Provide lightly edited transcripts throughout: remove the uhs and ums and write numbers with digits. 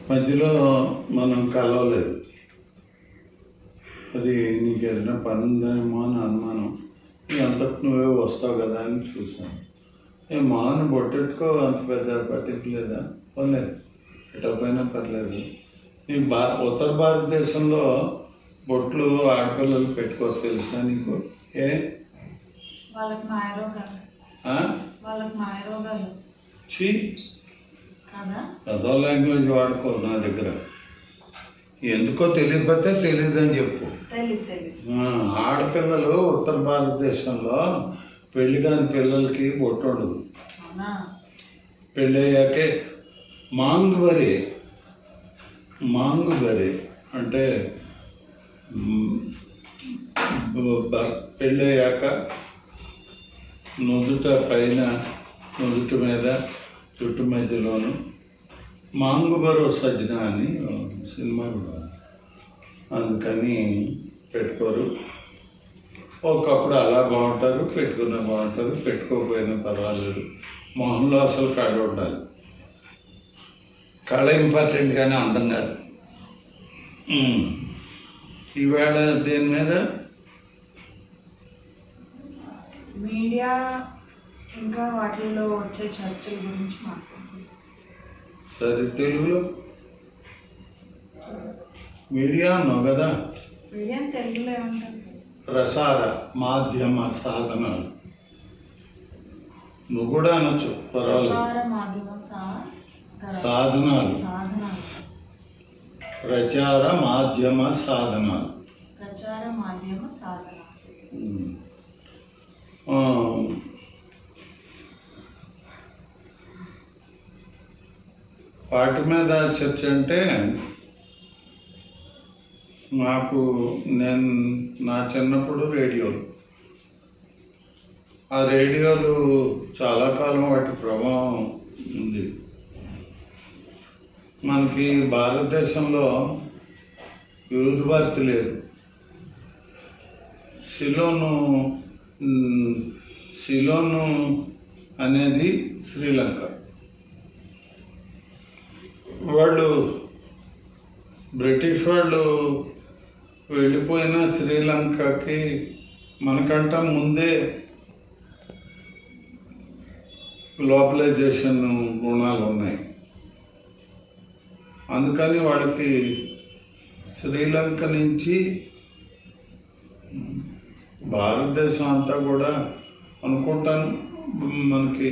మధ్యలో మనం కలవలేదు. అది నీకు ఏదైనా పని ఉందేమో అని అనుమానం. అంతకు నువ్వే వస్తావు కదా అని చూసాను. మాను బొట్టెట్టుకో, అంత పెద్ద పట్టింపు లేదా? పర్లేదు, ఎటపోయినా పర్లేదు. నీకు ఉత్తర భారతదేశంలో బొట్లు ఆడపిల్లలు పెట్టుకోవచ్చు, తెలుసా నీకు? వాళ్ళకి మాయరోగాలు అదో లాంగ్వేజ్ వాడుకో నా దగ్గర. ఎందుకో తెలియకపోతే తెలియదని చెప్పు. ఆడపిల్లలు ఉత్తర భారతదేశంలో పెళ్లి కాని పిల్లలకి బొట్టు ఉండదు. పెళ్ళి అయ్యాకే మాంగుబరి అంటే పెళ్ళి అయ్యాక నుదుట పైన, నుదుటి మీద, చుట్టు మధ్యలోను మాంగుబరో సజ్జన అని సినిమా కూడా, అందుకని పెట్టుకోరు. ఒకప్పుడు అలా బాగుంటారు, పెట్టుకున్న బాగుంటారు, పెట్టుకోకపోయినా పర్వాలేదు. మొహంలో అసలు కళ ఉండాలి. కళ ఇంపార్టెంట్ కానీ అందం కాదు. ఈవేళ దీని మీద మీడియా ఇంకా వాటిల్లో వచ్చే చర్చల గురించి మాట్లాడుకుంటాం. సరే, తెలుగులో మీడియా అన్నావు కదా, మీడియా తెలుగులో ఏమంటారు? ప్రసార మాధ్యమ సాధనాలు. నువ్వు కూడా అనొచ్చు, పర్వాలేదు. సాధనాలు, ప్రచార మాధ్యమ సాధనాలు. వాటి మీద చర్చ అంటే నా చిన్నప్పుడు రేడియోలు, ఆ రేడియోలు చాలా కాలం వాటి ప్రభావం ఉంది. మనకి భారతదేశంలో వివిధ భారతి లేదు. సిలోను అనేది శ్రీలంక. బ్రిటిష్ వాళ్ళు వెళ్ళిపోయిన శ్రీలంకకి మనకంట ముందే గ్లోబలైజేషన్ గుణాలు ఉన్నాయి. అందుకని వాళ్ళకి శ్రీలంక నుంచి భారతదేశం అంతా కూడా అనుకుంటాను, మనకి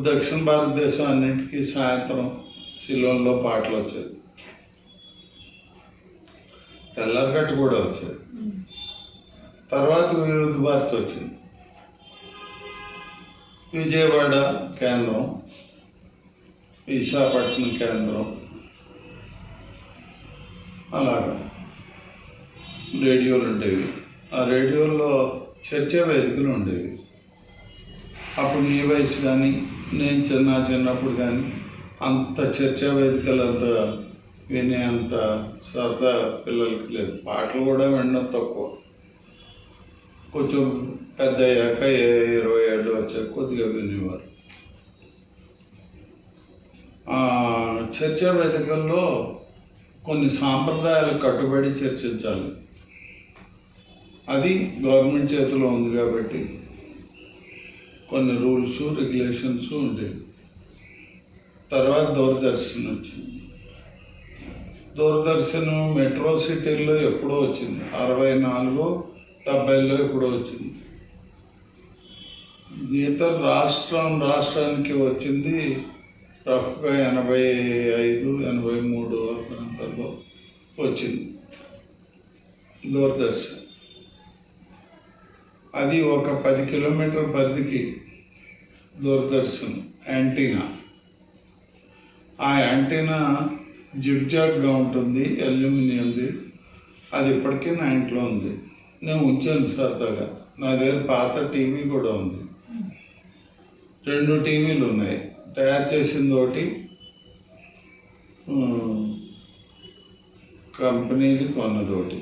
దక్షిణ భారతదేశం అన్నింటికీ సాయంత్రం సిలోన్లో పాటలు వచ్చాయి. తెల్లరిగట్టు కూడా వచ్చాయి. తర్వాత వివిధ భారతి వచ్చింది. విజయవాడ కేంద్రం, విశాఖపట్నం కేంద్రం, అలాగా రేడియోలు ఉండేవి. ఆ రేడియోల్లో చర్చా వేదికలు ఉండేవి. అప్పుడు నీ వయసు కానీ నేను చిన్నప్పుడు కానీ అంత చర్చా వేదికలు అంత వినే అంత సరదా పిల్లలకి లేదు. పాటలు కూడా వినడం తక్కువ. కొంచెం పెద్ద అయ్యాక 20 ఏళ్ళు వచ్చాక కొద్దిగా వినేవారు. చర్చా వేదికల్లో కొన్ని సాంప్రదాయాలకు కట్టుబడి చర్చించాలి. అది గవర్నమెంట్ చేతిలో ఉంది కాబట్టి కొన్ని రూల్స్, రెగ్యులేషన్స్ ఉండేవి. తర్వాత దూరదర్శన్ వచ్చింది. దూరదర్శన్ మెట్రో సిటీల్లో ఎప్పుడో వచ్చింది, 64, 70లో ఎప్పుడో వచ్చింది. ఇతర రాష్ట్రానికి వచ్చింది రఫ్గా 85, 83 ప్రాంతాల్లో వచ్చింది దూరదర్శన్. అది ఒక 10 కిలోమీటర్ల పరిధికి దూరదర్శన్ యాంటీనా. ఆ యాంటీనా జిగ్జాగ్గా ఉంటుంది, అల్యూమినియంది. అది ఇప్పటికీ నా ఇంట్లో ఉంది. నేను ఉంచాను సరదాగా. నా దగ్గర పాత టీవీ కూడా ఉంది. 2 టీవీలు ఉన్నాయి. తయారు చేసింది ఒకటి, కంపెనీది కొన్నది ఒకటి.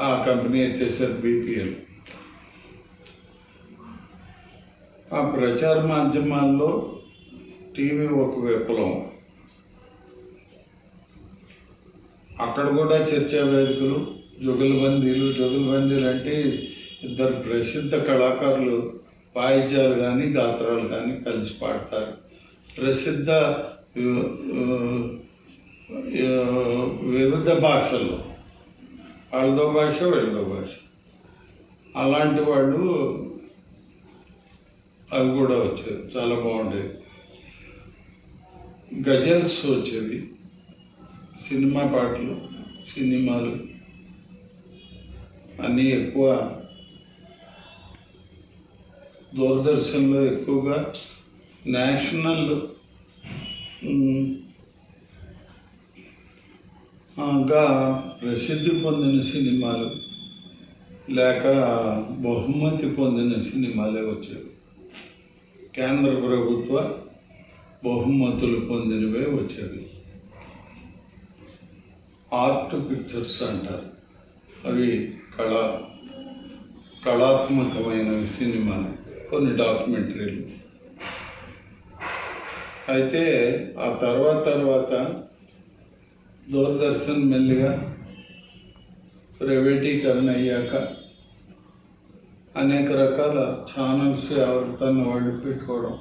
ఆ కంపెనీ ఎత్తేసారు బీపీఎల్. ఆ ప్రచార మాధ్యమాల్లో టీవీ ఒక విప్లవం. అక్కడ కూడా చర్చా వేదికలు, జుగల్బందీలు అంటే ఇద్దరు ప్రసిద్ధ కళాకారులు వాయిద్యాలు కానీ గాత్రాలు కానీ కలిసి పాడతారు. ప్రసిద్ధ వివిధ భాషలు, వాళ్ళదో భాష వీళ్ళదో భాష, అలాంటి వాళ్ళు అవి కూడా వచ్చేవి, చాలా బాగుండేవి. గజల్స్ వచ్చేవి, సినిమా పాటలు, సినిమాలు అన్నీ ఎక్కువ దూరదర్శన్లో ఎక్కువగా నేషనల్ గా ప్రసిద్ధి పొందిన సినిమాలు లేక బహుమతి పొందిన సినిమాలే వచ్చేవి. కేంద్ర ప్రభుత్వ బహుమతులు పొందినవే వచ్చేవి. ఆర్ట్ పిక్చర్స్ అంటారు, అవి కళాత్మకమైన సినిమాలు, కొన్ని డాక్యుమెంటరీలు. అయితే ఆ తర్వాత దూరదర్శన్ మెల్లిగా ప్రైవేటీకరణ అయ్యాక అనేక రకాల ఛానల్స్ ఎవరితోనూ వాళ్ళు పెట్టుకోవడం.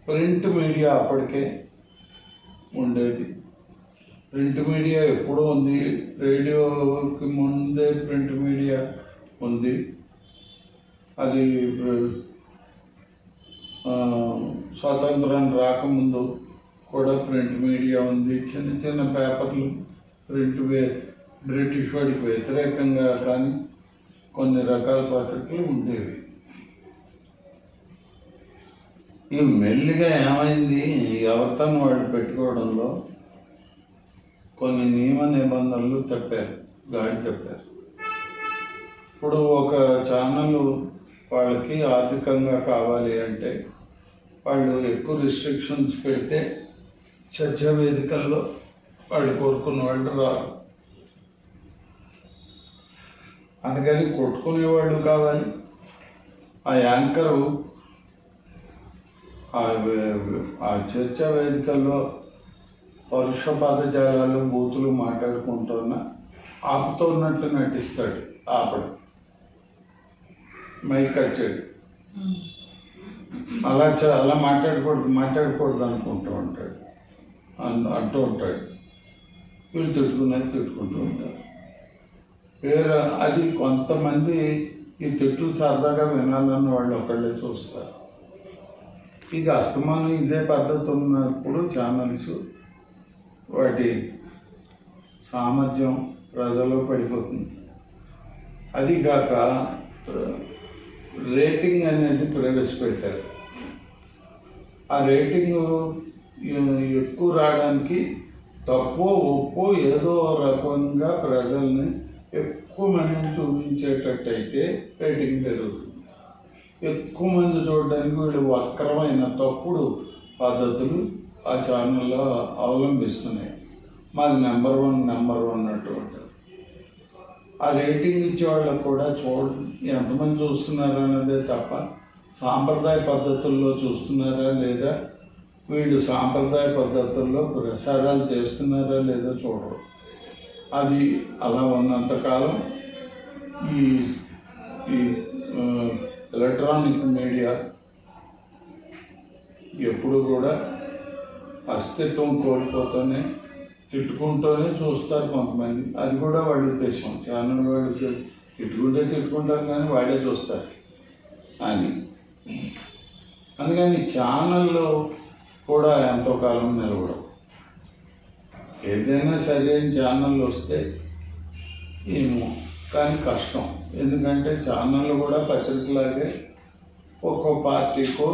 ప్రింట్ మీడియా అప్పటికే ఉండేది. ప్రింట్ మీడియా ఎప్పుడూ ఉంది, రేడియోకి ముందే ప్రింట్ మీడియా ఉంది. అది స్వాతంత్రం రాకముందు కూడా ప్రింట్ మీడియా ఉంది. చిన్న చిన్న పేపర్లు బ్రిటిష్ వాడికి వ్యతిరేకంగా కానీ కొన్ని రకాల పత్రికలు ఉండేవి. ఈ మెల్లిగా ఏమైంది, ఎవరితో వాళ్ళు పెట్టుకోవడంలో కొన్ని నియమ నిబంధనలు గాడి తప్పారు. ఇప్పుడు ఒక ఛానల్ వాళ్ళకి ఆర్థికంగా కావాలి అంటే వాళ్ళు ఎక్కువ రిస్ట్రిక్షన్స్ పెడితే చర్చా వేదికల్లో వాళ్ళు కోరుకున్న వాళ్ళు రారు. అందుకని కొట్టుకునేవాళ్ళు కావాలి. ఆ యాంకరు ఆ చర్చా వేదికల్లో పరుష పదజాలాలు, బూతులు మాట్లాడుకుంటున్నా ఆపుతున్నట్టు నటిస్తాడు. ఆపడు, మైక్ కట్ చేయడు. అలా మాట్లాడకూడదు అనుకుంటూ ఉంటాడు, అంటూ ఉంటాడు. వీళ్ళు తిట్టుకుంటూ ఉంటారు. అది కొంతమంది ఈ తిట్లు సరదాగా వినాలన్న వాళ్ళు ఒకళ్ళే చూస్తారు. ఇది అస్తమానం ఇదే పద్ధతి ఉన్నప్పుడు ఛానల్స్ వాటి సామర్థ్యం ప్రజల్లో పడిపోతుంది. అది కాక రేటింగ్ అనేది ప్రవేశపెట్టారు. ఆ రేటింగ్ ఎక్కువ రావడానికి తప్పో ఒప్పో ఏదో రకంగా ప్రజల్ని ఎక్కువ మందిని చూపించేటట్టయితే రేటింగ్ పెరుగుతుంది. ఎక్కువ మంది చూడడానికి వీళ్ళు వక్రమైన తప్పుడు పద్ధతులు ఆ ఛానల్లో అవలంబిస్తున్నాయి. మాది నెంబర్ వన్ అన్నట్టు ఉంటుంది. ఆ రేటింగ్ ఇచ్చేవాళ్ళకు కూడా ఎంతమంది చూస్తున్నారు అన్నదే తప్ప సాంప్రదాయ పద్ధతుల్లో చూస్తున్నారా లేదా, వీళ్ళు సాంప్రదాయ పద్ధతుల్లో ప్రసారాలు చేస్తున్నారా లేదా చూడరు. అది అలా ఉన్నంతకాలం ఈ ఎలక్ట్రానిక్ మీడియా ఎప్పుడు కూడా అస్తిత్వం కోల్పోతూనే, తిట్టుకుంటూనే చూస్తారు కొంతమంది. అది కూడా వాళ్ళ ఉద్దేశం. ఛానల్ వాళ్ళు తిట్టుకుంటారు కానీ వాళ్ళే చూస్తారు అని. అందుకని ఛానల్లో కూడా ఎంతో కాలం నిలవడం. ఏదైనా సరైన ఛానల్ వస్తే ఏమో కానీ కష్టం. ఎందుకంటే ఛానళ్ళు కూడా పత్రికలాగే ఒక్కో పార్టీకో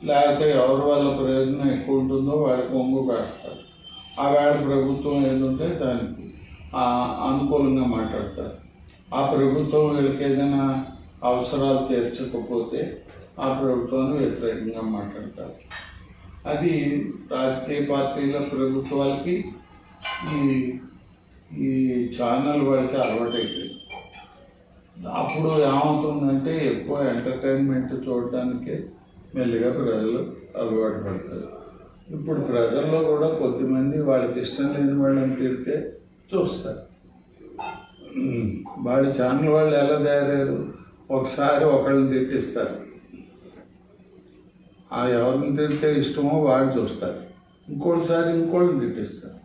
లేకపోతే ఎవరి వల్ల ప్రయోజనం ఎక్కువ ఉంటుందో వాళ్ళకి వంగు వేస్తారు. ఆ వేళ ప్రభుత్వం ఏదుంటే దానికి అనుకూలంగా మాట్లాడతారు. ఆ ప్రభుత్వం వీళ్ళకి ఏదైనా అవసరాలు తీర్చకపోతే ఆ ప్రభుత్వాన్ని వ్యతిరేకంగా మాట్లాడతారు. అది రాజకీయ పార్టీల ప్రభుత్వాలకి ఈ ఛానల్ వాళ్ళకి అలవాటైపోయింది. అప్పుడు ఏమవుతుందంటే ఎక్కువ ఎంటర్టైన్మెంట్ చూడటానికి మెల్లిగా ప్రజలు అలవాటు పడతారు. ఇప్పుడు ప్రజల్లో కూడా కొద్దిమంది వాళ్ళకి ఇష్టం లేని వాళ్ళని తిడితే చూస్తారు. వాళ్ళ ఛానల్ వాళ్ళు ఎలా తయారయ్యారు? ఒకసారి ఒకళ్ళని తిట్టిస్తారు, ఆ ఎవరిని తిడితే ఇష్టమో వాళ్ళు చూస్తారు, ఇంకోటిసారి ఇంకోళ్ళని తిట్టిస్తారు,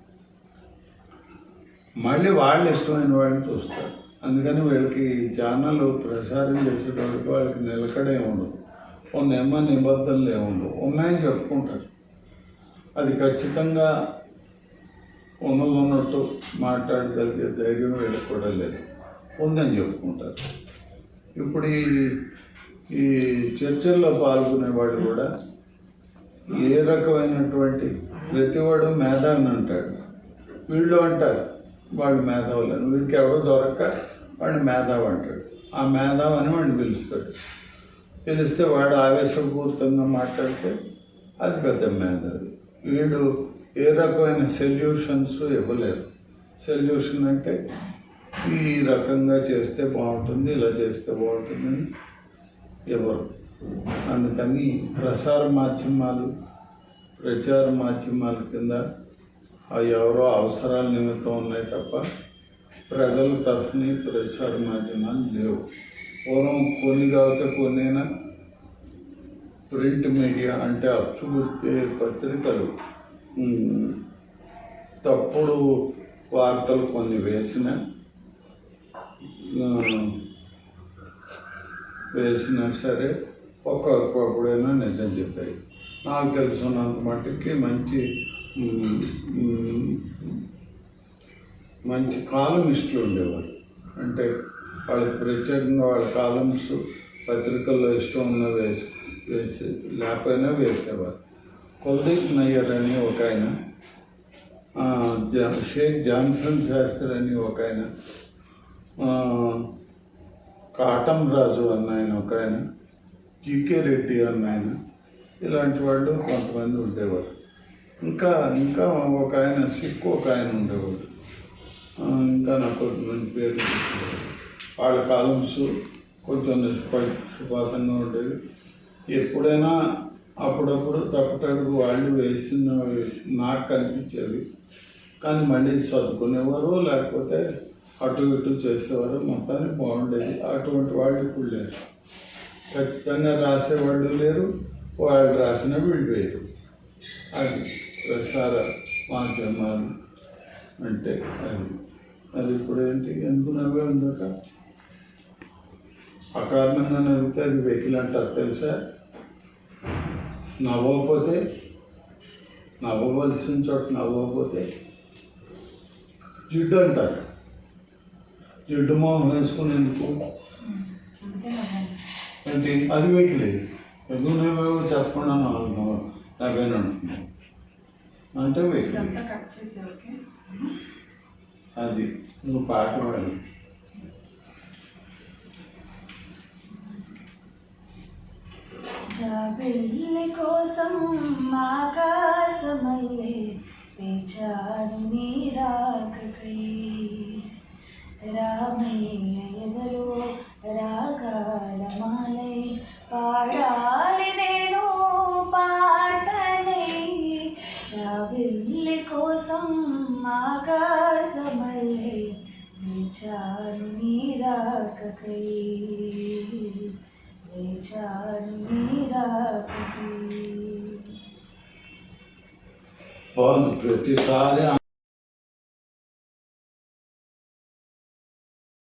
మళ్ళీ వాళ్ళు ఇష్టమైన వాళ్ళని చూస్తారు. అందుకని వీళ్ళకి ఛానల్ ప్రసారం చేసేటప్పుడు వాళ్ళకి నిలకడే ఉండదు, ఉన్న నిబద్ధనలు ఏముండవు. ఉన్నాయని చెప్పుకుంటారు, అది ఖచ్చితంగా ఉన్నట్టు మాట్లాడగలిగే ధైర్యం వీళ్ళకి కూడా లేదు, ఉందని చెప్పుకుంటారు. ఇప్పుడు ఈ చర్చల్లో పాల్గొనేవాడు కూడా ఏ రకమైనటువంటి ప్రతివాడు మేధావిని అంటాడు, వీళ్ళు అంటారు వాళ్ళు మేధావులని. వీడికి ఎవడో దొరక్క వాడిని మేధావి అంటాడు, ఆ మేధావి అని వాడిని పిలుస్తాడు. పిలిస్తే వాడు ఆవేశపూరితంగా మాట్లాడితే అది పెద్ద మేధావి. వీడు ఏ రకమైన సొల్యూషన్స్ ఇవ్వలేరు. సొల్యూషన్ అంటే ఈ రకంగా చేస్తే బాగుంటుంది, ఇలా చేస్తే బాగుంటుందని ఎవరు. అందుకని ప్రసార మాధ్యమాలు, ప్రచార మాధ్యమాల కింద అవి ఎవరో అవసరాల నిమిత్తం ఉన్నాయి తప్ప ప్రజల తరఫున ప్రసార మాధ్యమాలు లేవు. పూర్వం కొన్ని కాకపోతే కొన్నైనా ప్రింట్ మీడియా అంటే అచ్చుగుర్తే పత్రికలు తప్పుడు వార్తలు కొన్ని వేసినా సరే ఒక్కొక్కడైనా నిజం చెప్పాయి. నాకు తెలుసున్నంత మట్టుకి మంచి కాలమిస్టులు ఉండేవారు. అంటే వాళ్ళకి ప్రత్యేకంగా వాళ్ళ కాలమ్స్ పత్రికల్లో ఇష్టం ఉన్న వేసి లేకపోయినా వేసేవారు. కుల్దీప్ నయ్యర్ అని ఒక ఆయన, షేక్ జాన్సన్ శాస్త్రి అని ఒక ఆయన, కాటం రాజు అన్న ఆయన ఒక ఆయన, జీకే రెడ్డి అన్న ఆయన, ఇలాంటి వాళ్ళు కొంతమంది ఉండేవారు. ఇంకా ఒక ఆయన సిక్ ఒక ఆయన ఉండేవాడు. ఇంకా నాకు మంచి పేరు వాళ్ళ కాలమ్స్ కొంచెం నిష్పక్షపాతంగా ఉండేవి. ఎప్పుడైనా అప్పుడప్పుడు తప్పటడుగు వాళ్ళు వేసిన నాకు కనిపించేవి, కానీ మళ్ళీ చదువుకునేవారు, లేకపోతే అటు ఇటు చేసేవారు. మొత్తానికి బాగుండేది. అటువంటి వాళ్ళు ఇప్పుడు లేరు. ఖచ్చితంగా రాసేవాళ్ళు లేరు, వాళ్ళు రాసిన వీళ్ళు వేరు. అది ప్రసార మాధ్యమాలు అంటే అది ఇప్పుడు ఏంటి ఎందుకు నవ్వే ఉందట, అకారణంగా నవ్వితే అది వెకిల్ అంటారు తెలుసా. నవ్వవలసిన చోట నవ్వకపోతే జిడ్డు అంటారు. జిడ్డు మొహం వేసుకునేందుకు ఏంటి అది వెకిలేదు. ఎందుకు నవ్వేవో చెప్పకుండా నవ్వేను అంటున్నాను అంటే వెకిలి. అది నువ్వు పాట పాడు. జాబిల్లి కోసం ఆకాశమల్లే వేచారు నీ రాకకై, రామయ్య ఎదలో రాగాల మాలై పాడాలి నేను పాటనై. జాబిల్లి కోసం ఆకాశమల్లే వేచారు నీ రాకకై, వేచారు నీ రాకకై. బాగుంది. ప్రతిసారి